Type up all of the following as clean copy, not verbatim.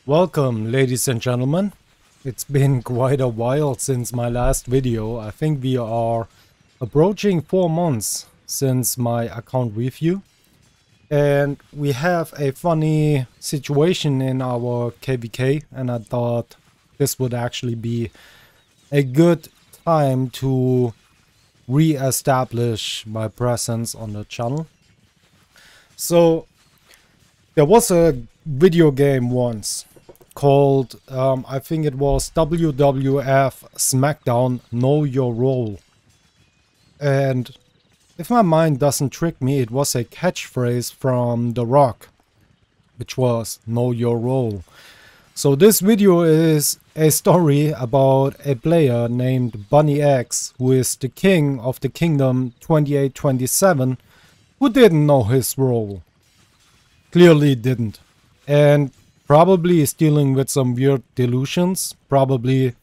Welcome, ladies and gentlemen. It's been quite a while since my last video. I think we are approaching 4 months since my account review. And we have a funny situation in our KvK, and I thought this would actually be a good time to re-establish my presence on the channel. So there was a video game once called, I think it was WWF SmackDown Know Your Role. And if my mind doesn't trick me, it was a catchphrase from The Rock, which was Know Your Role. So this video is a story about a player named Bunny X, who is the king of the kingdom 2827, who didn't know his role. Clearly didn't. And probably is dealing with some weird delusions. Probably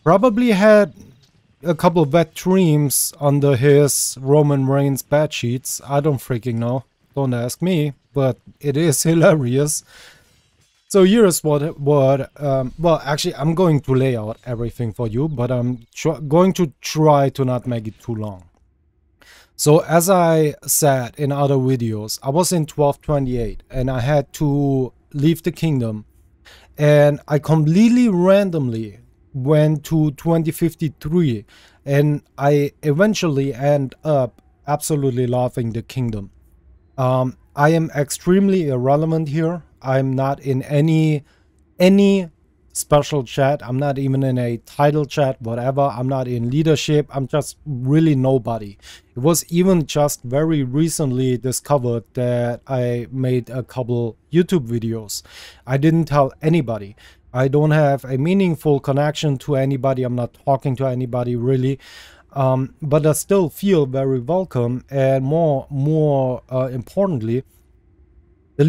had a couple of wet dreams under his Roman Reigns bed sheets. I don't freaking know. Don't ask me, but it is hilarious. So here's well, actually, I'm going to lay out everything for you, but I'm going to try to not make it too long. So as I said in other videos, I was in 1228 and I had to leave the kingdom, and I completely randomly went to 2053, and I eventually end up absolutely loving the kingdom. I am extremely irrelevant here. I'm not in any special chat. I'm not even in a title chat, whatever. I'm not in leadership. I'm just really nobody. It was even just very recently discovered that I made a couple YouTube videos. I didn't tell anybody. I don't have a meaningful connection to anybody. I'm not talking to anybody really. But I still feel very welcome, and more importantly, the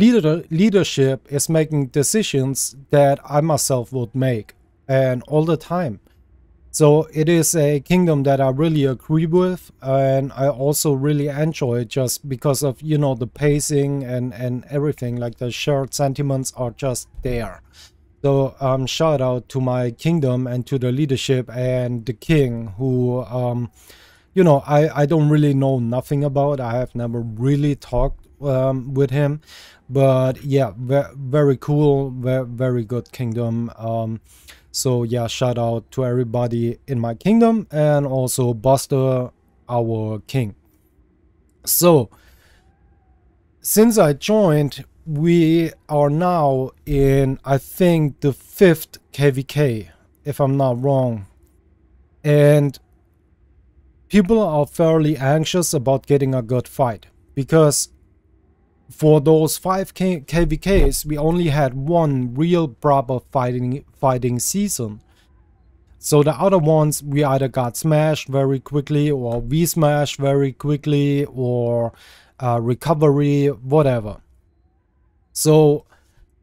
leadership is making decisions that I myself would make, and all the time. So it is a kingdom that I really agree with, and I also really enjoy, just because of, you know, the pacing and everything. Like, the shared sentiments are just there. So shout out to my kingdom and to the leadership and the king, who you know, I don't really know nothing about. I have never really talked with him, but yeah, very cool, very good kingdom. So yeah, shout out to everybody in my kingdom, and also Buster, our king. So since I joined, we are now in, I think, the 5th KvK, if I'm not wrong, and people are fairly anxious about getting a good fight, because for those 5 KvKs, we only had one real proper fighting season. So the other ones, we either got smashed very quickly, or we smashed very quickly, or recovery, whatever. So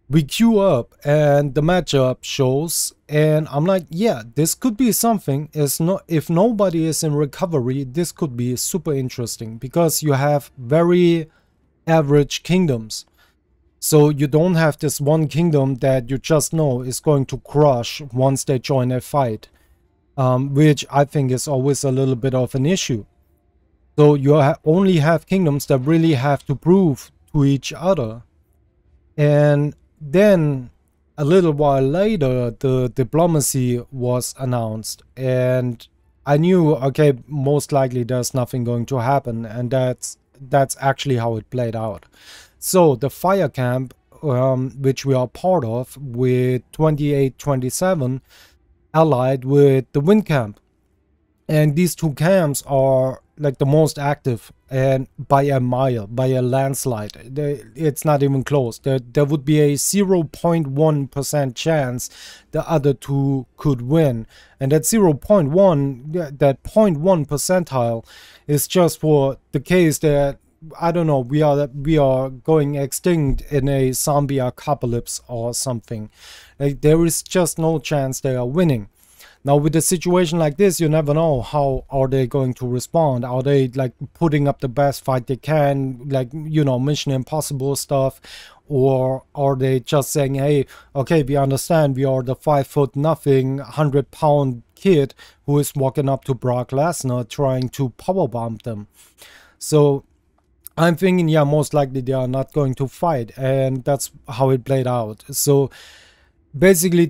we queue up and the matchup shows, and I'm like, yeah, this could be something. If nobody is in recovery, this could be super interesting, because you have very average kingdoms. So you don't have this one kingdom that you just know is going to crush once they join a fight, which I think is always a little bit of an issue. So you only have kingdoms that really have to prove to each other. And then a little while later, the diplomacy was announced, and I knew, okay, most likely there's nothing going to happen, and that's actually how it played out. So the fire camp, which we are part of, with 2827, allied with the wind camp, and these two camps are like the most active, and by a mile, by a landslide. It's not even close. There would be a 0.1% chance the other two could win, and that 0.1, that 0.1 percentile is just for the case that, I don't know, we are going extinct in a zombie apocalypse or something. Like, there is just no chance they are winning. Now, with a situation like this, you never know how are they going to respond. Are they like putting up the best fight they can, like, you know, Mission Impossible stuff, Or are they just saying, hey, okay, we understand we are the 5 foot nothing, 100-pound kid who is walking up to Brock Lesnar trying to powerbomb them? So I'm thinking, yeah, most likely they are not going to fight, and that's how it played out. So basically,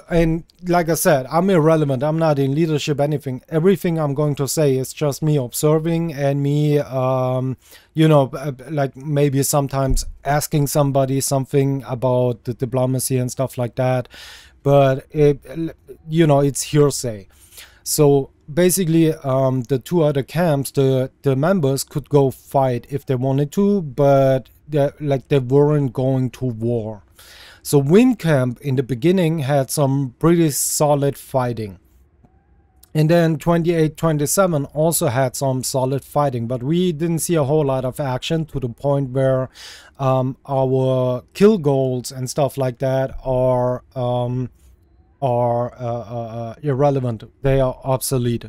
and like I said, I'm irrelevant. I'm not in leadership, anything. Everything I'm going to say is just me observing and me, you know, like maybe sometimes asking somebody something about the diplomacy and stuff like that. But you know, it's hearsay. So basically, the two other camps, the members could go fight if they wanted to, but they weren't going to war. So Wind Camp in the beginning had some pretty solid fighting. And then 28-27 also had some solid fighting, but we didn't see a whole lot of action to the point where our kill goals and stuff like that are irrelevant. They are obsolete.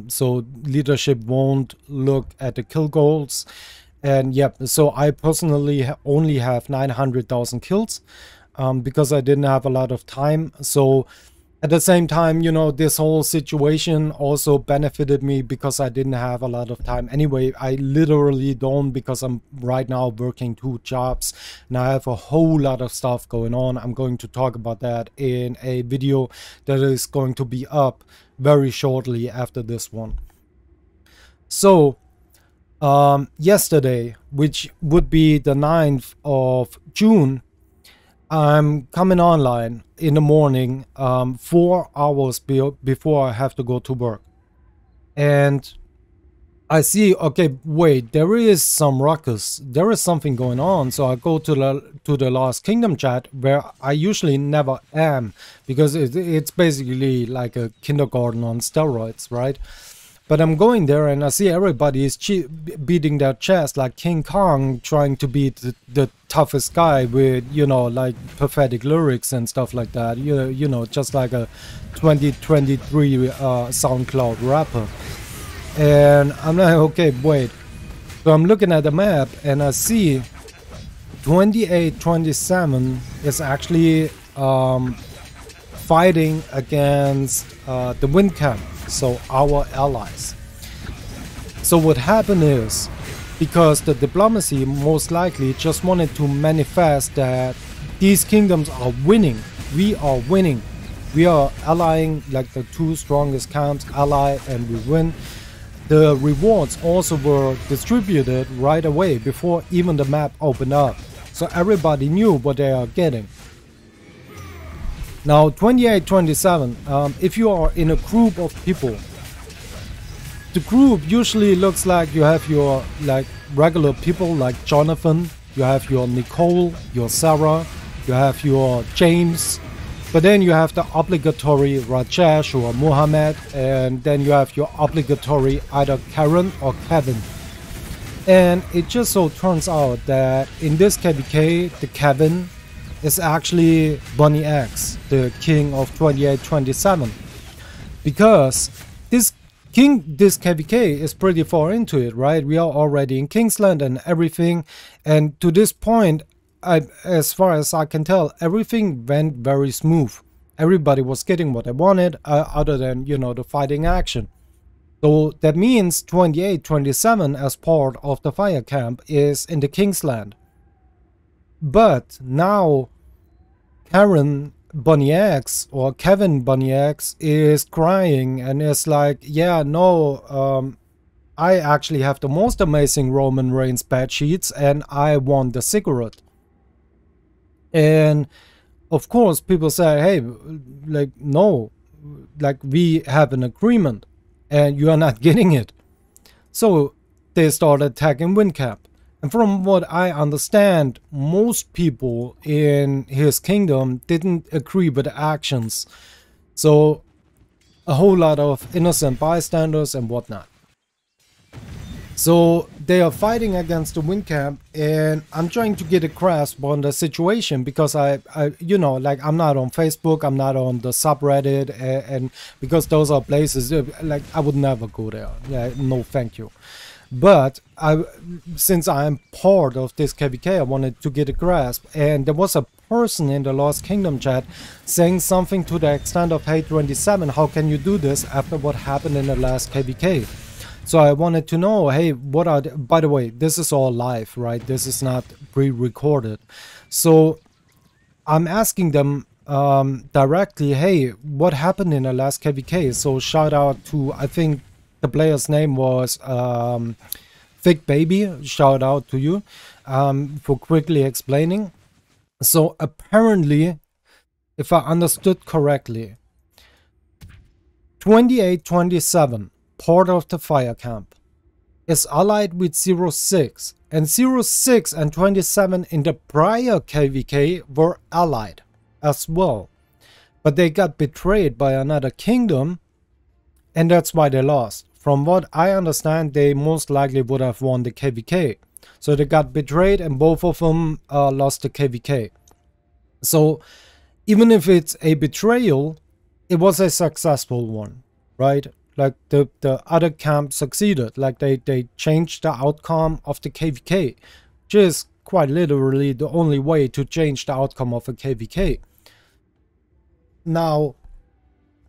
So leadership won't look at the kill goals. And yep, so I personally only have 900,000 kills. Because I didn't have a lot of time. So at the same time, you know, this whole situation also benefited me because I didn't have a lot of time. Anyway, I literally don't, because I'm right now working 2 jobs and I have a whole lot of stuff going on. I'm going to talk about that in a video that is going to be up very shortly after this one. So yesterday, which would be the 9th of June, I'm coming online in the morning, 4 hours before I have to go to work. And I see, okay, wait, there is some ruckus. There is something going on. So I go to the Lost Kingdom chat, where I usually never am, because it's basically like a kindergarten on steroids, right? But I'm going there and I see everybody is beating their chest like King Kong, trying to beat the toughest guy with, you know, like pathetic lyrics and stuff like that. You know, just like a 2023 SoundCloud rapper. And I'm like, okay, wait. So I'm looking at the map and I see 28-27 is actually fighting against the Wind Camp. So our allies. So what happened is, because the diplomacy most likely just wanted to manifest that these kingdoms are winning, we are winning, we are allying, like the 2 strongest camps ally and we win. The rewards also were distributed right away before even the map opened up, so everybody knew what they are getting. Now 28-27, if you are in a group of people, the group usually looks like you have your like regular people like Jonathan, you have your Nicole, your Sarah, you have your James, but then you have the obligatory Rajesh or Muhammad, and then you have your obligatory either Karen or Kevin. And it just so turns out that in this KvK, the Kevin is actually Bunny X, the king of 28-27, because this KvK is pretty far into it, right? We are already in Kingsland and everything, and to this point, as far as I can tell, everything went very smooth. Everybody was getting what they wanted, other than, you know, the fighting action. So that means 28-27 as part of the fire camp is in the Kingsland. But now Karen Bunny X or Kevin Bunny X is crying and is like, yeah, no, I actually have the most amazing Roman Reigns bed sheets and I want the cigarette. And of course people say, hey, like, no, like we have an agreement and you are not getting it. So they start attacking Wind Camp. And from what I understand, most people in his kingdom didn't agree with the actions. So a whole lot of innocent bystanders and whatnot. So they are fighting against the Wind Camp, and I'm trying to get a grasp on the situation because I you know, like, I'm not on Facebook, I'm not on the subreddit, and because those are places like I would never go there. Yeah, no, thank you. But since I am part of this KvK, I wanted to get a grasp. And there was a person in the Lost Kingdom chat saying something to the extent of, hey 27, how can you do this after what happened in the last KvK? So I wanted to know, hey, what are by the way, this is all live, right? This is not pre-recorded. So I'm asking them directly, hey, what happened in the last KvK? So shout out to, I think the player's name was Thick Baby. Shout out to you for quickly explaining. So apparently, if I understood correctly, 2827, part of the fire camp, is allied with 06, and 06 and 27 in the prior KvK were allied as well, but they got betrayed by another kingdom, and that's why they lost. From what I understand, they most likely would have won the KvK. So they got betrayed and both of them lost the KvK. So even if it's a betrayal, it was a successful one, right? Like the other camp succeeded, like they changed the outcome of the KvK, which is quite literally the only way to change the outcome of a KvK. Now,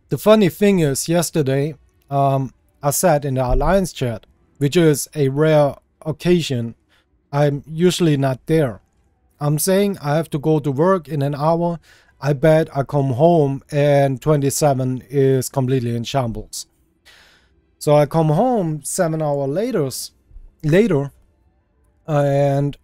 the funny thing is, yesterday, I said in the Alliance chat, which is a rare occasion, I'm usually not there. I'm saying I have to go to work in an hour. I bet I come home and 27 is completely in shambles. So I come home 7 hours later, and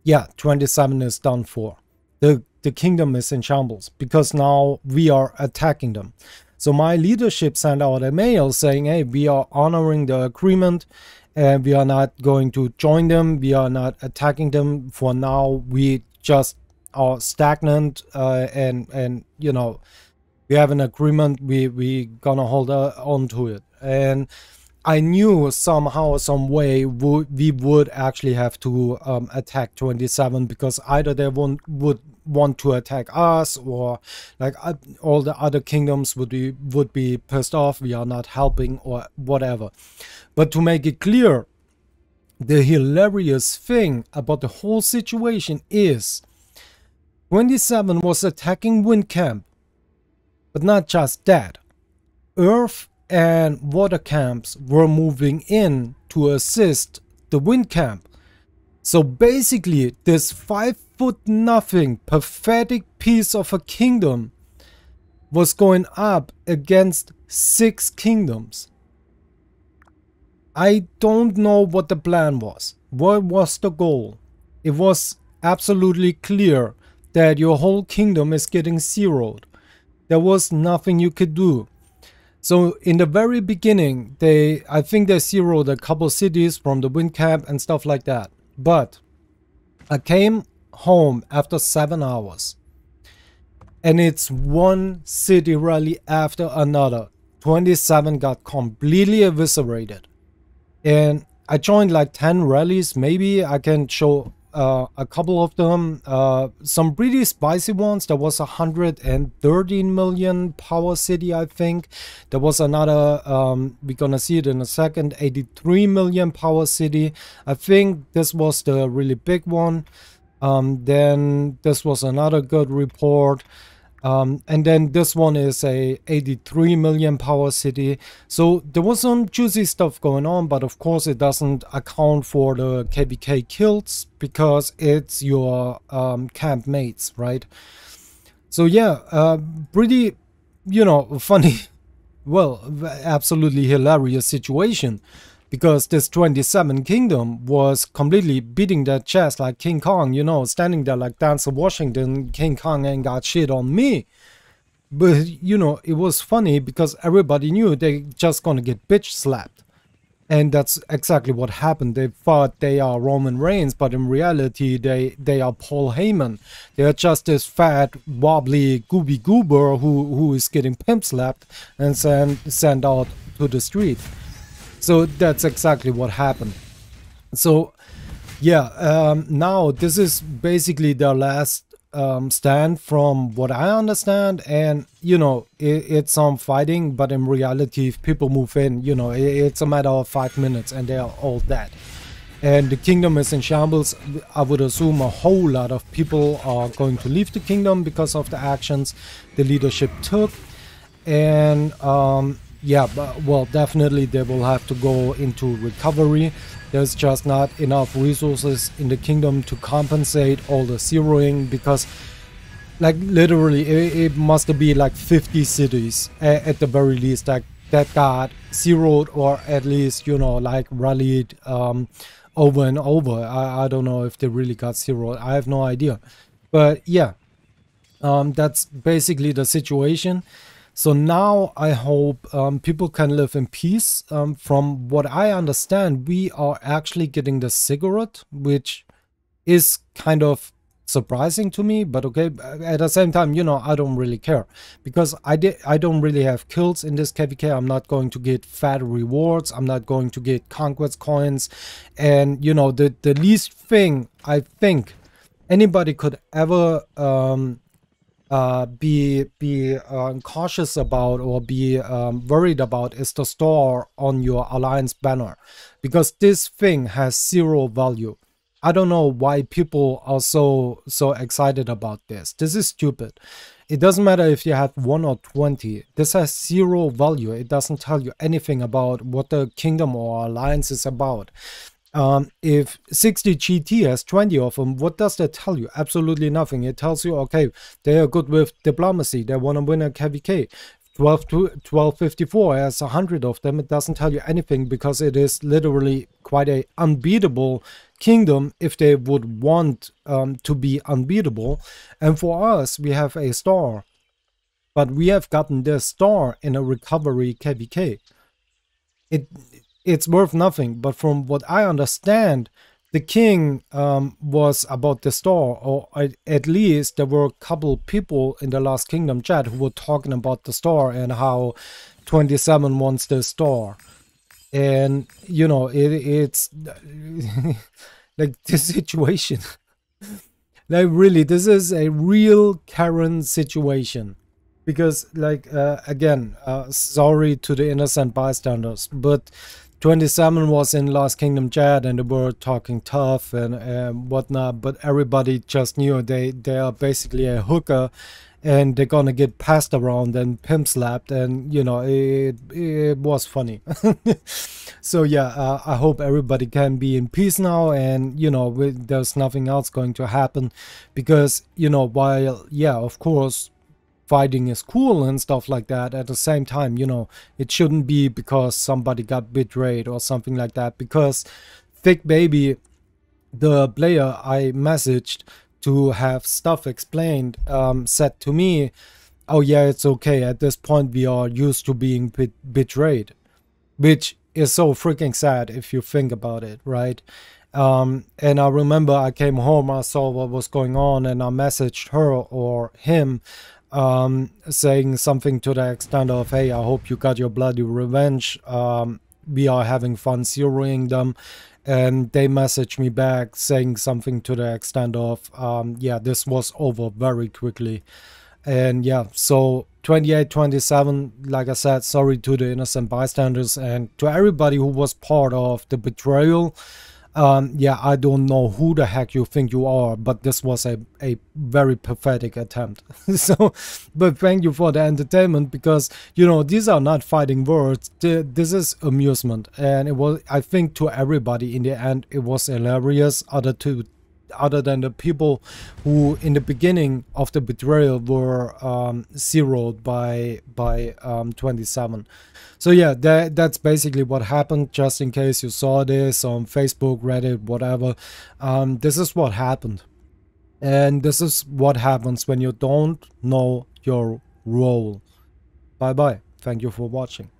yeah, 27 is done for. The kingdom is in shambles because now we are attacking them. So my leadership sent out a mail saying, hey, we are honoring the agreement and we are not going to join them. We are not attacking them for now. We just are stagnant and you know, we have an agreement. We gonna hold on to it. And I knew somehow, some way we would actually have to attack 27 because either they would want to attack us, or like all the other kingdoms would be pissed off we are not helping or whatever. But to make it clear, the hilarious thing about the whole situation is 27 was attacking Wind Camp, but not just that. Earth and water camps were moving in to assist the Wind Camp. So basically, this 5'0" pathetic piece of a kingdom was going up against 6 kingdoms. I don't know what the plan was. What was the goal? It was absolutely clear that your whole kingdom is getting zeroed. There was nothing you could do. So in the very beginning, I think they zeroed a couple cities from the Wind Camp and stuff like that. But I came home after 7 hours, and it's one city rally after another. 27 got completely eviscerated, and I joined like 10 rallies. Maybe I can show a couple of them, some pretty spicy ones. There was 113 million power city, I think. There was another, we're gonna see it in a second, 83 million power city. I think this was the really big one. Then this was another good report. And then this one is a 83 million power city. So there was some juicy stuff going on, but of course it doesn't account for the KvK kills because it's your camp mates, right? So yeah, pretty, you know, funny, well, absolutely hilarious situation. Because this 27 kingdom was completely beating their chest like King Kong, you know, standing there like Denzel Washington. King Kong ain't got shit on me. But, you know, it was funny because everybody knew they just gonna get bitch slapped. And that's exactly what happened. They thought they are Roman Reigns, but in reality, they are Paul Heyman. They are just this fat, wobbly, gooby goober who is getting pimp slapped and sent out to the street. So that's exactly what happened. So yeah, now this is basically their last stand from what I understand, and you know, it's some fighting, but in reality, if people move in, you know, it's a matter of 5 minutes and they are all dead. And the kingdom is in shambles. I would assume a whole lot of people are going to leave the kingdom because of the actions the leadership took. And yeah, but, well, definitely they will have to go into recovery. There's just not enough resources in the kingdom to compensate all the zeroing, because like literally it must be like 50 cities at the very least that got zeroed, or at least, you know, like rallied over and over. I don't know if they really got zeroed. I have no idea. But yeah, that's basically the situation. So now I hope people can live in peace. From what I understand, we are actually getting the cigarette, which is kind of surprising to me, but okay. At the same time, you know, I don't really care, because I don't really have kills in this KvK. I'm not going to get fat rewards. I'm not going to get conquest coins. And you know, the least thing I think anybody could ever be cautious about, or be worried about, is the store on your alliance banner, because this thing has 0 value. I don't know why people are so excited about this. This is stupid. It doesn't matter if you have 1 or 20. This has 0 value. It doesn't tell you anything about what the kingdom or alliance is about. If 60 GT has 20 of them, what does that tell you? Absolutely nothing. It tells you, okay, they are good with diplomacy. They want to win a KvK. 1254 has 100 of them. It doesn't tell you anything, because it is literally quite a unbeatable kingdom if they would want to be unbeatable. And for us, we have a star, but we have gotten this star in a recovery KvK. It's worth nothing, but from what I understand, the king was about the star, or at least there were a couple people in the Last Kingdom chat who were talking about the star and how 27 wants the star. And you know, it's like this situation. Like really, this is a real Karen situation. Because like again, sorry to the innocent bystanders, but 27 was in Last Kingdom chat and they were talking tough and whatnot, but everybody just knew they are basically a hooker and they're gonna get passed around and pimp slapped, and you know, it was funny. So yeah, I hope everybody can be in peace now, and you know, there's nothing else going to happen, because you know, while yeah, of course, fighting is cool and stuff like that, at the same time, you know, it shouldn't be because somebody got betrayed or something like that. Because Thick Baby, the player I messaged to have stuff explained, said to me, oh yeah, it's okay, at this point we are used to being betrayed, which is so freaking sad if you think about it, right? And I remember I came home, I saw what was going on, and I messaged her or him, saying something to the extent of, hey, I hope you got your bloody revenge. We are having fun zeroing them. And they messaged me back saying something to the extent of, yeah, this was over very quickly. And yeah, so 28, 27, like I said, sorry to the innocent bystanders and to everybody who was part of the betrayal. Yeah, I don't know who the heck you think you are, but this was a very pathetic attempt. So, but thank you for the entertainment, because, you know, these are not fighting words. This is amusement. And it was, I think, to everybody in the end, it was hilarious, other than the people who in the beginning of the betrayal were zeroed by 27. So yeah, that's basically what happened. Just in case you saw this on Facebook, Reddit, whatever, this is what happened. And this is what happens when you don't know your role. Bye bye. Thank you for watching.